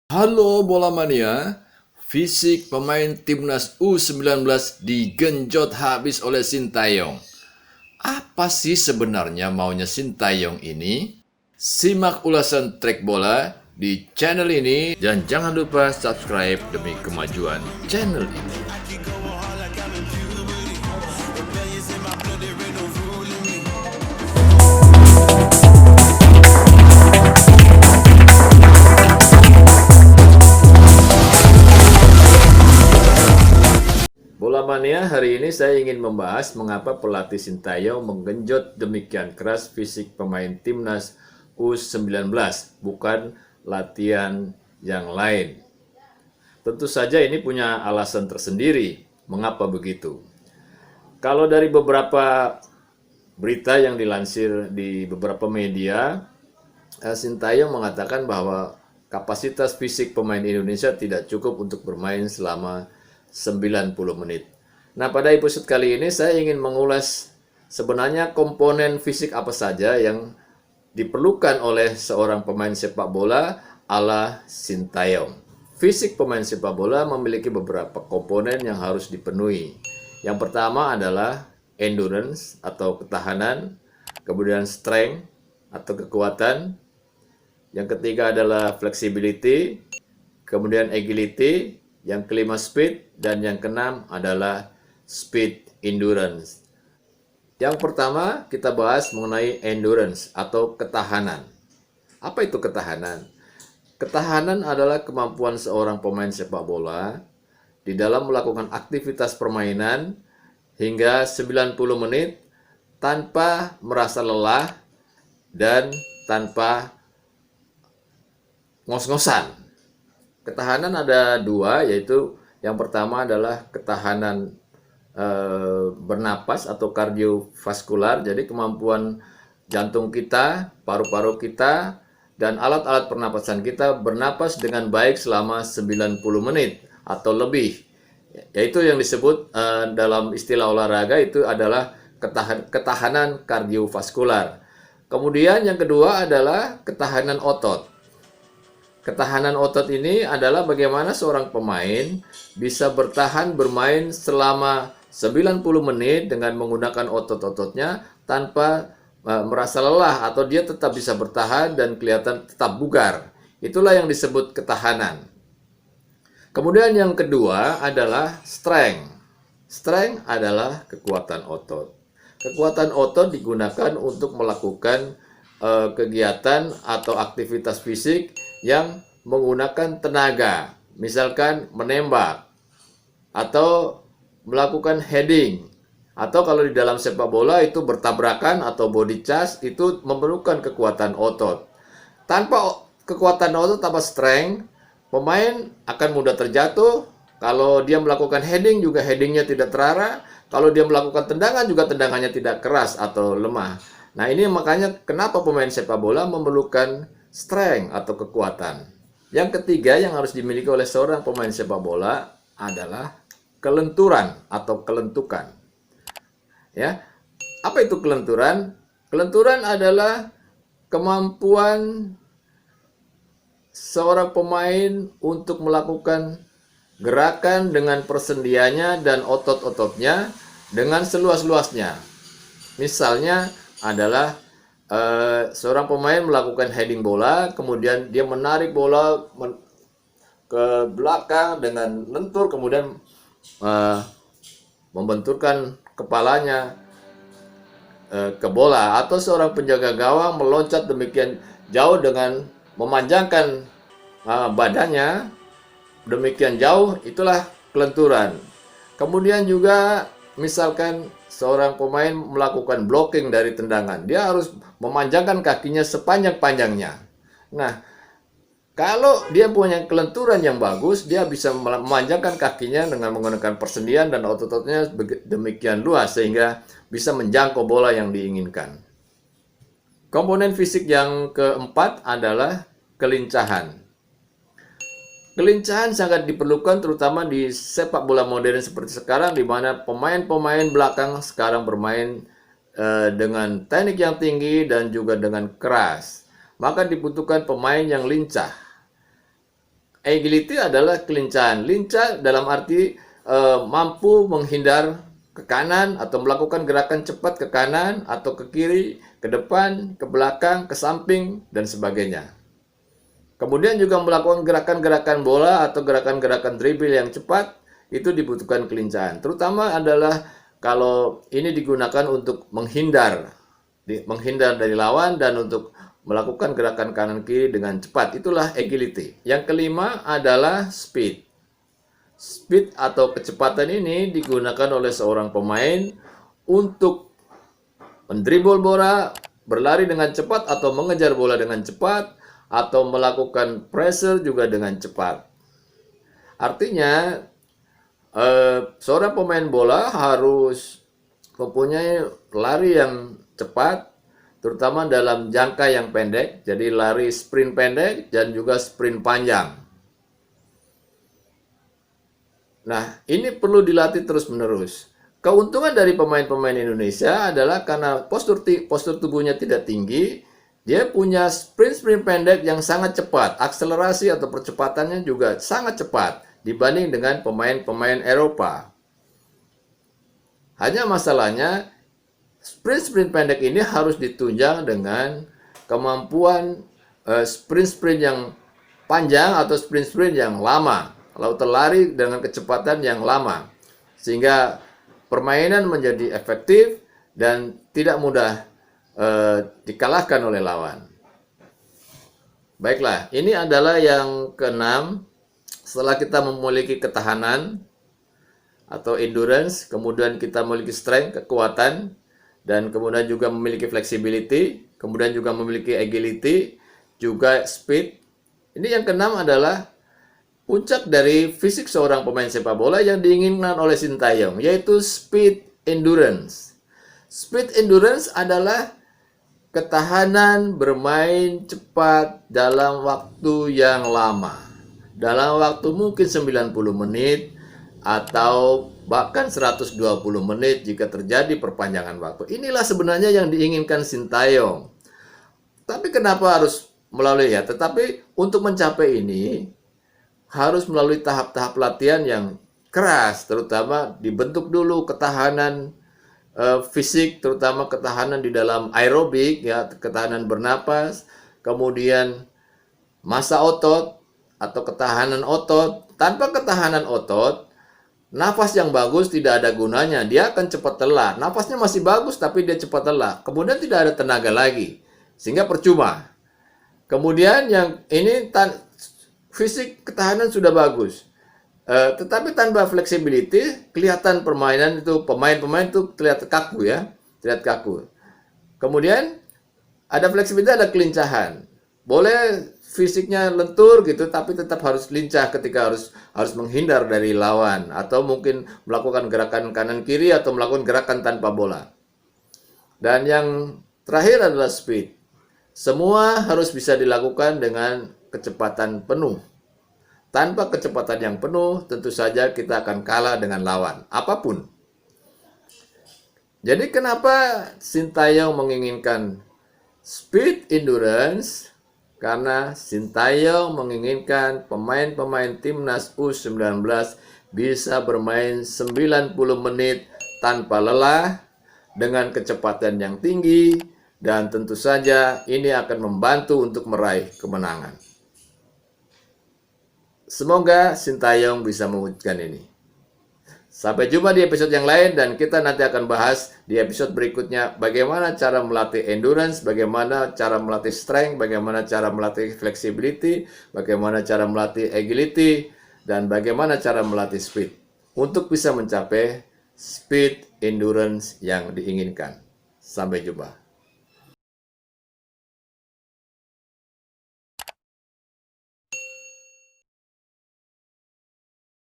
Halo bola mania, fisik pemain timnas U19 digenjot habis oleh Sintayong. Apa sih sebenarnya maunya Sintayong ini? Simak ulasan Trek Bola di channel ini dan jangan lupa subscribe demi kemajuan channel ini. Bola Mania, hari ini saya ingin membahas mengapa pelatih Sintayong menggenjot demikian keras fisik pemain timnas U19, bukan latihan yang lain. Tentu saja ini punya alasan tersendiri mengapa begitu. Kalau dari beberapa berita yang dilansir di beberapa media, Sintayong mengatakan bahwa kapasitas fisik pemain Indonesia tidak cukup untuk bermain selama 90 menit. Nah, pada episode kali ini saya ingin mengulas sebenarnya komponen fisik apa saja yang diperlukan oleh seorang pemain sepak bola ala Sintayong. Fisik pemain sepak bola memiliki beberapa komponen yang harus dipenuhi. Yang pertama adalah endurance atau ketahanan, kemudian strength atau kekuatan. Yang ketiga adalah flexibility, kemudian agility, yang kelima speed, dan yang keenam adalah speed endurance. Yang pertama kita bahas mengenai endurance atau ketahanan. Apa itu ketahanan? Ketahanan adalah kemampuan seorang pemain sepak bola di dalam melakukan aktivitas permainan hingga 90 menit tanpa merasa lelah dan tanpa ngos-ngosan. Ketahanan ada dua, yaitu yang pertama adalah ketahanan bernapas atau kardiovaskular, jadi kemampuan jantung kita, paru-paru kita, dan alat-alat pernapasan kita bernapas dengan baik selama 90 menit atau lebih. Yaitu yang disebut dalam istilah olahraga itu adalah ketahanan kardiovaskular. Kemudian yang kedua adalah ketahanan otot. Ketahanan otot ini adalah bagaimana seorang pemain bisa bertahan bermain selama 90 menit dengan menggunakan otot-ototnya tanpa merasa lelah, atau dia tetap bisa bertahan dan kelihatan tetap bugar. Itulah yang disebut ketahanan. Kemudian yang kedua adalah strength. Strength adalah kekuatan otot. Kekuatan otot digunakan untuk melakukan kegiatan atau aktivitas fisik yang menggunakan tenaga, misalkan menembak atau melakukan heading, atau kalau di dalam sepak bola itu bertabrakan atau body charge, itu memerlukan kekuatan otot. Tanpa kekuatan otot, tanpa strength, pemain akan mudah terjatuh. Kalau dia melakukan heading juga headingnya tidak terarah. Kalau dia melakukan tendangan juga tendangannya tidak keras atau lemah. Nah, ini makanya kenapa pemain sepak bola memerlukan strength atau kekuatan. Yang ketiga yang harus dimiliki oleh seorang pemain sepak bola adalah kelenturan atau kelentukan. Ya. Apa itu kelenturan? Kelenturan adalah kemampuan seorang pemain untuk melakukan gerakan dengan persendiannya dan otot-ototnya dengan seluas-luasnya. Misalnya adalah seorang pemain melakukan heading bola, kemudian dia menarik bola ke belakang dengan lentur, kemudian membenturkan kepalanya ke bola, atau seorang penjaga gawang meloncat demikian jauh dengan memanjangkan badannya demikian jauh, itulah kelenturan. Kemudian juga misalkan seorang pemain melakukan blocking dari tendangan, dia harus memanjangkan kakinya sepanjang-panjangnya. Nah, kalau dia punya kelenturan yang bagus, dia bisa memanjangkan kakinya dengan menggunakan persendian dan otot-ototnya demikian luas sehingga bisa menjangkau bola yang diinginkan. Komponen fisik yang keempat adalah kelincahan. Kelincahan sangat diperlukan terutama di sepak bola modern seperti sekarang, di mana pemain-pemain belakang sekarang bermain dengan teknik yang tinggi dan juga dengan keras. Maka dibutuhkan pemain yang lincah. Agility adalah kelincahan. Lincah dalam arti mampu menghindar ke kanan atau melakukan gerakan cepat ke kanan atau ke kiri, ke depan, ke belakang, ke samping, dan sebagainya. Kemudian juga melakukan gerakan-gerakan bola atau gerakan-gerakan dribble yang cepat, itu dibutuhkan kelincahan. Terutama adalah kalau ini digunakan untuk menghindar dari lawan dan untuk melakukan gerakan kanan kiri dengan cepat. Itulah agility. Yang kelima adalah speed. Speed atau kecepatan ini digunakan oleh seorang pemain untuk mendribble bola, berlari dengan cepat atau mengejar bola dengan cepat, atau melakukan pressure juga dengan cepat. Artinya seorang pemain bola harus mempunyai lari yang cepat, terutama dalam jangka yang pendek, jadi lari sprint pendek dan juga sprint panjang. Nah, ini perlu dilatih terus-menerus. Keuntungan dari pemain-pemain Indonesia adalah karena postur tubuhnya tidak tinggi, dia punya sprint pendek yang sangat cepat, akselerasi atau percepatannya juga sangat cepat dibanding dengan pemain-pemain Eropa. Hanya masalahnya, sprint pendek ini harus ditunjang dengan kemampuan sprint yang panjang atau sprint yang lama. Lalu terlari dengan kecepatan yang lama, sehingga permainan menjadi efektif dan tidak mudah dikalahkan oleh lawan. Baiklah, ini adalah yang keenam. Setelah kita memiliki ketahanan atau endurance, kemudian kita memiliki strength, kekuatan, dan kemudian juga memiliki flexibility, kemudian juga memiliki agility, juga speed. Ini yang keenam adalah puncak dari fisik seorang pemain sepak bola yang diinginkan oleh Sintayong, yaitu speed endurance. Speed endurance adalah ketahanan bermain cepat dalam waktu yang lama. Dalam waktu mungkin 90 menit atau bahkan 120 menit jika terjadi perpanjangan waktu. Inilah sebenarnya yang diinginkan Sintayong. Tapi kenapa harus melalui ya? Tetapi untuk mencapai ini harus melalui tahap-tahap latihan yang keras, terutama dibentuk dulu ketahanan fisik, terutama ketahanan di dalam aerobik, ya, ketahanan bernapas, kemudian massa otot atau ketahanan otot. Tanpa ketahanan otot, nafas yang bagus tidak ada gunanya, dia akan cepat lelah. Nafasnya masih bagus tapi dia cepat lelah, kemudian tidak ada tenaga lagi, sehingga percuma. Kemudian yang ini fisik ketahanan sudah bagus, tetapi tanpa flexibility, kelihatan permainan itu, pemain-pemain itu kelihatan kaku ya, terlihat kaku. Kemudian ada fleksibilitas, ada kelincahan. Boleh fisiknya lentur gitu, tapi tetap harus lincah ketika harus menghindar dari lawan, atau mungkin melakukan gerakan kanan kiri atau melakukan gerakan tanpa bola. Dan yang terakhir adalah speed. Semua harus bisa dilakukan dengan kecepatan penuh. Tanpa kecepatan yang penuh, tentu saja kita akan kalah dengan lawan, apapun. Jadi kenapa Sintayong menginginkan speed endurance? Karena Sintayong menginginkan pemain-pemain timnas U19 bisa bermain 90 menit tanpa lelah, dengan kecepatan yang tinggi, dan tentu saja ini akan membantu untuk meraih kemenangan. Semoga Sintayong bisa mewujudkan ini. Sampai jumpa di episode yang lain, dan kita nanti akan bahas di episode berikutnya bagaimana cara melatih endurance, bagaimana cara melatih strength, bagaimana cara melatih flexibility, bagaimana cara melatih agility, dan bagaimana cara melatih speed untuk bisa mencapai speed endurance yang diinginkan. Sampai jumpa.